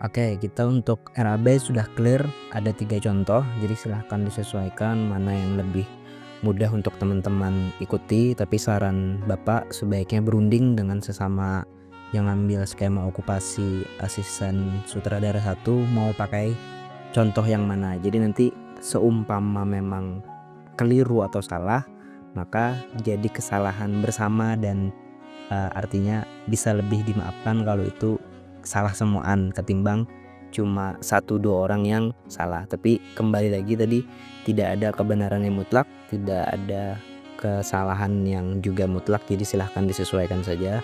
Oke, kita untuk RAB sudah clear, ada 3 contoh, jadi silahkan disesuaikan mana yang lebih mudah untuk teman-teman ikuti. Tapi saran Bapak sebaiknya berunding dengan sesama yang ngambil skema okupasi asisten sutradara 1 mau pakai contoh yang mana. Jadi nanti seumpama memang keliru atau salah, maka jadi kesalahan bersama dan artinya bisa lebih dimaafkan kalau itu salah semuaan ketimbang cuma 1-2 orang yang salah. Tapi kembali lagi tadi, tidak ada kebenaran yang mutlak, tidak ada kesalahan yang juga mutlak, jadi silahkan disesuaikan saja.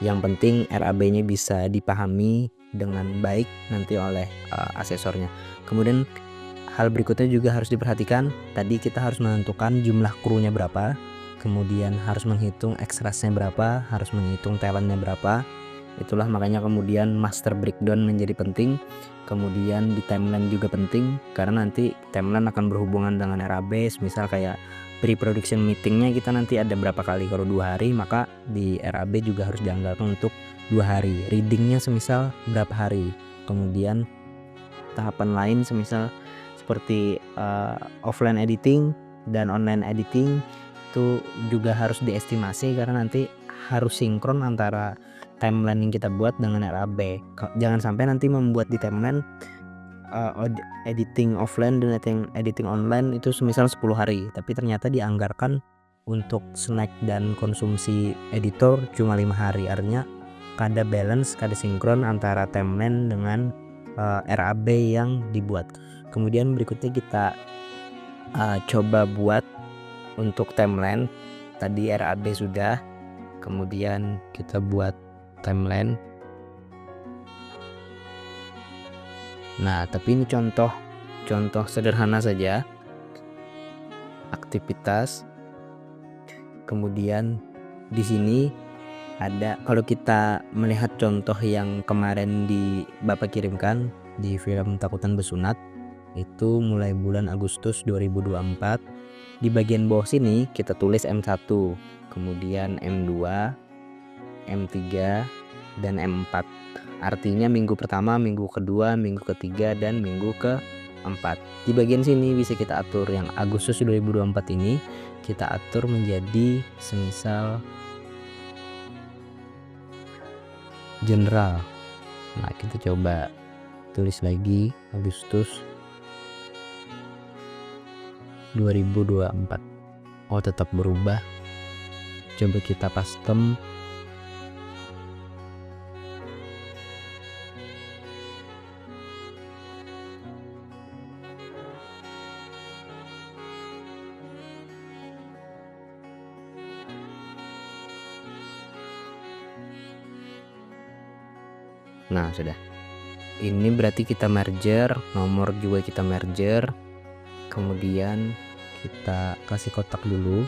Yang penting RAB-nya bisa dipahami dengan baik nanti oleh asesornya. Kemudian hal berikutnya juga harus diperhatikan, tadi kita harus menentukan jumlah krunya berapa, kemudian harus menghitung extrasnya berapa, harus menghitung talentnya berapa. Itulah makanya kemudian master breakdown menjadi penting. Kemudian di timeline juga penting, karena nanti timeline akan berhubungan dengan RAB. Misal kayak pre-production meetingnya kita nanti ada berapa kali, kalau 2 hari maka di RAB juga harus dianggarkan untuk 2 hari. Readingnya semisal berapa hari. Kemudian tahapan lain semisal seperti offline editing dan online editing itu juga harus diestimasi, karena nanti harus sinkron antara timeline yang kita buat dengan RAB. Jangan sampai nanti membuat di timeline editing offline dan editing online itu semisal 10 hari, tapi ternyata dianggarkan untuk snack dan konsumsi editor cuma 5 hari. Artinya kada balance, kada sinkron antara timeline dengan RAB yang dibuat. Kemudian berikutnya kita coba buat untuk timeline. Tadi RAB sudah, kemudian kita buat timeline. Nah, tapi ini contoh sederhana saja, aktivitas. Kemudian di sini ada, kalau kita melihat contoh yang kemarin Bapak kirimkan di film Takutan Besunat, itu mulai bulan Agustus 2024. Di bagian bawah sini kita tulis M1, kemudian M2, M3, dan M4. Artinya minggu pertama, minggu kedua, minggu ketiga, dan minggu keempat. Di bagian sini bisa kita atur yang Agustus 2024 ini kita atur menjadi semisal general. Nah, kita coba tulis lagi Agustus 2024. Oh, tetap berubah. Coba kita custom. Nah, sudah. Ini berarti kita merger, nomor juga kita merger. Kemudian kita kasih kotak dulu,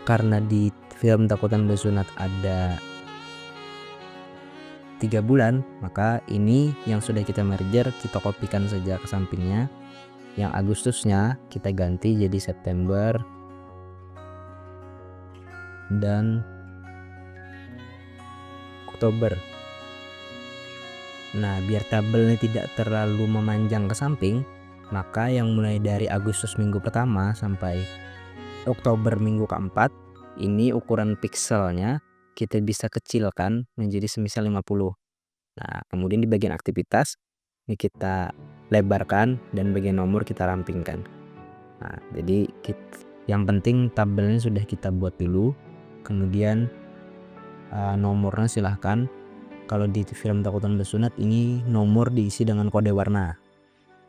karena di film Takutan Besunat ada 3 bulan, maka ini yang sudah kita merger kita kopikan saja ke sampingnya. Yang Agustusnya kita ganti jadi September dan Oktober. Nah, biar tabelnya tidak terlalu memanjang ke samping, maka yang mulai dari Agustus minggu pertama sampai Oktober minggu keempat, ini ukuran pixelnya kita bisa kecilkan menjadi semisal 50. Nah, kemudian di bagian aktivitas ini kita lebarkan dan bagian nomor kita rampingkan. Nah, jadi yang penting tabelnya sudah kita buat dulu. Kemudian nomornya silahkan. Kalau di film Takutan Besunat ini nomor diisi dengan kode warna.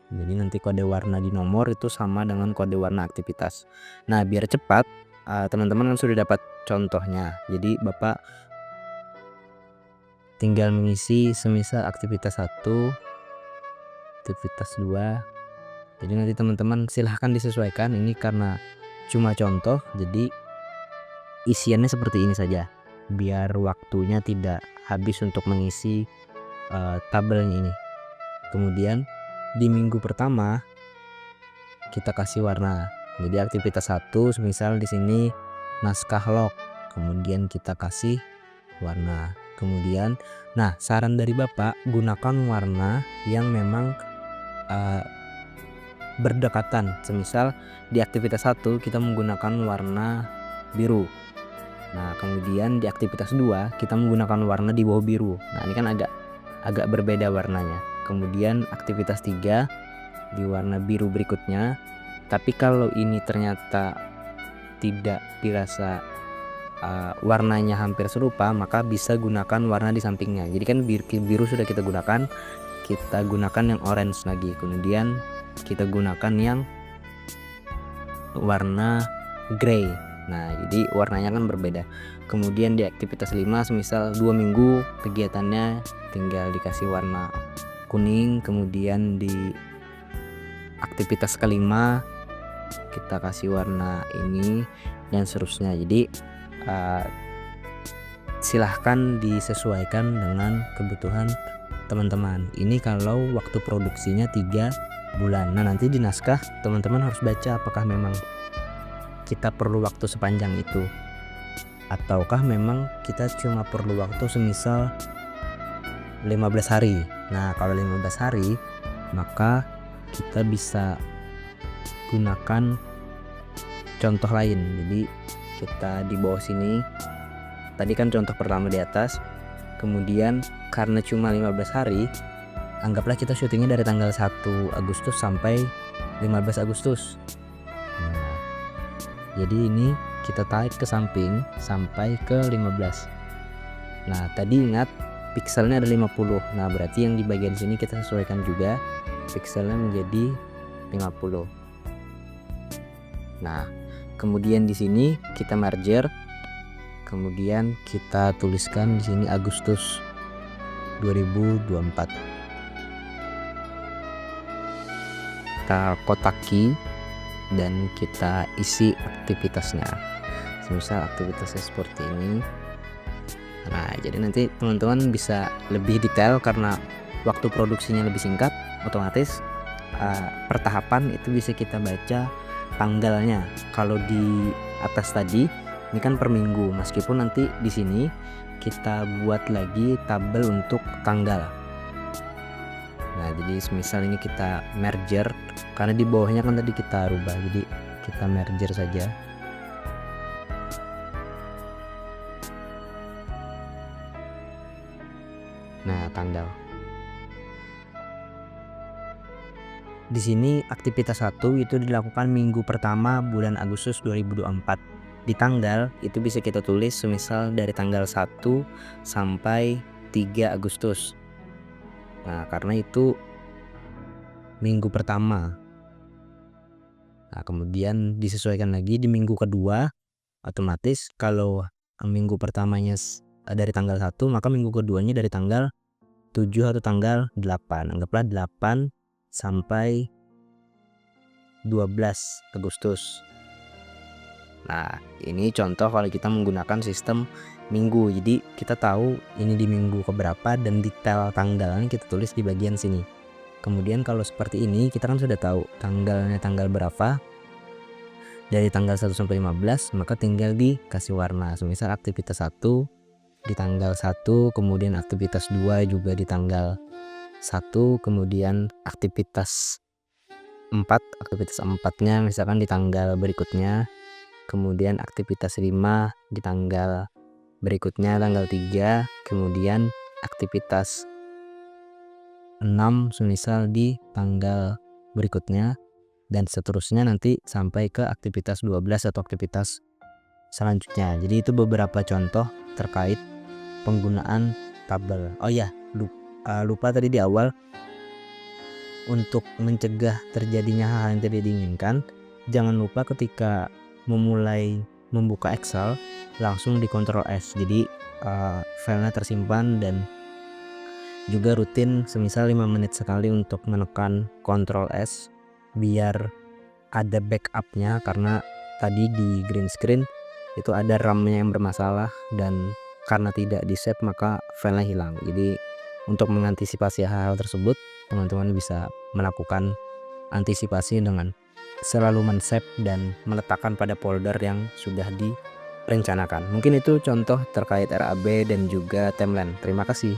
Jadi nanti kode warna di nomor itu sama dengan kode warna aktivitas. Nah, biar cepat, teman-teman kan sudah dapat contohnya. Jadi Bapak tinggal mengisi semisal aktivitas 1, aktivitas 2. Jadi nanti teman-teman silahkan disesuaikan. Ini karena cuma contoh, jadi isiannya seperti ini saja, biar waktunya tidak habis untuk mengisi tabelnya ini. Kemudian di minggu pertama kita kasih warna. Jadi aktivitas 1 misal di sini naskah log, kemudian kita kasih warna. Kemudian saran dari Bapak, gunakan warna yang memang berdekatan. Semisal di aktivitas 1 kita menggunakan warna biru. Nah, kemudian di aktivitas 2 kita menggunakan warna di bawah biru. Nah, ini kan agak berbeda warnanya. Kemudian aktivitas 3 di warna biru berikutnya. Tapi kalau ini ternyata tidak dirasa warnanya hampir serupa, maka bisa gunakan warna di sampingnya. Jadi kan biru sudah kita gunakan yang orange lagi. Kemudian kita gunakan yang warna grey. Nah, jadi warnanya kan berbeda. Kemudian di aktivitas 5 semisal 2 minggu kegiatannya tinggal dikasih warna kuning. Kemudian di aktivitas kelima kita kasih warna ini dan seterusnya. Jadi silahkan disesuaikan dengan kebutuhan teman-teman. Ini kalau waktu produksinya 3 bulan. Nah, nanti di naskah teman-teman harus baca apakah memang kita perlu waktu sepanjang itu, ataukah memang kita cuma perlu waktu semisal 15 hari. Nah, kalau 15 hari maka kita bisa gunakan contoh lain. Jadi kita di bawah sini, tadi kan contoh pertama di atas. Kemudian karena cuma 15 hari, anggaplah kita syutingnya dari tanggal 1 Agustus sampai 15 Agustus. Nah, jadi ini kita tarik ke samping sampai ke 15. Nah, tadi ingat pikselnya ada 50. Nah, berarti yang di bagian sini kita sesuaikan juga pikselnya menjadi 50. Nah, kemudian di sini kita merger. Kemudian kita tuliskan di sini Agustus 2024. Kita kotaki dan kita isi aktivitasnya. Semisal aktivitasnya seperti ini. Nah, jadi nanti teman-teman bisa lebih detail karena waktu produksinya lebih singkat, otomatis per tahapan itu bisa kita baca tanggalnya. Kalau di atas tadi ini kan per minggu, meskipun nanti di sini kita buat lagi tabel untuk tanggal. Nah, jadi semisal ini kita merger karena di bawahnya kan tadi kita rubah, jadi kita merger saja. Nah, tanggal. Di sini aktivitas 1 itu dilakukan minggu pertama bulan Agustus 2024. Di tanggal itu bisa kita tulis semisal dari tanggal 1 sampai 3 Agustus. Nah, karena itu minggu pertama. Nah, kemudian disesuaikan lagi di minggu kedua. Otomatis kalau minggu pertamanya dari tanggal 1, maka minggu keduanya dari tanggal 7 atau tanggal 8. Anggaplah 8 sampai 12 Agustus. Nah, ini contoh kalau kita menggunakan sistem minggu. Jadi kita tahu ini di minggu keberapa dan detail tanggalnya kita tulis di bagian sini. Kemudian kalau seperti ini kita kan sudah tahu tanggalnya tanggal berapa. Dari tanggal 1 sampai 15 maka tinggal dikasih warna. Semisal aktivitas 1 di tanggal 1, kemudian aktivitas 2 juga di tanggal 1, kemudian aktivitas 4, aktivitas 4-nya misalkan di tanggal berikutnya. Kemudian aktivitas 5 di tanggal berikutnya, tanggal 3. Kemudian aktivitas 6 semisal di tanggal berikutnya. Dan seterusnya nanti sampai ke aktivitas 12 atau aktivitas selanjutnya. Jadi itu beberapa contoh terkait penggunaan tabel. Oh ya, lupa tadi di awal, untuk mencegah terjadinya hal yang tidak diinginkan, jangan lupa ketika memulai membuka Excel langsung di Ctrl S. Jadi filenya tersimpan, dan juga rutin semisal 5 menit sekali untuk menekan Ctrl S biar ada backupnya, karena tadi di green screen itu ada RAM-nya yang bermasalah dan karena tidak di save maka filenya hilang. Jadi untuk mengantisipasi hal-hal tersebut, teman-teman bisa melakukan antisipasi dengan selalu men-save dan meletakkan pada folder yang sudah rencanakan. Mungkin itu contoh terkait RAB dan juga timeline. Terima kasih.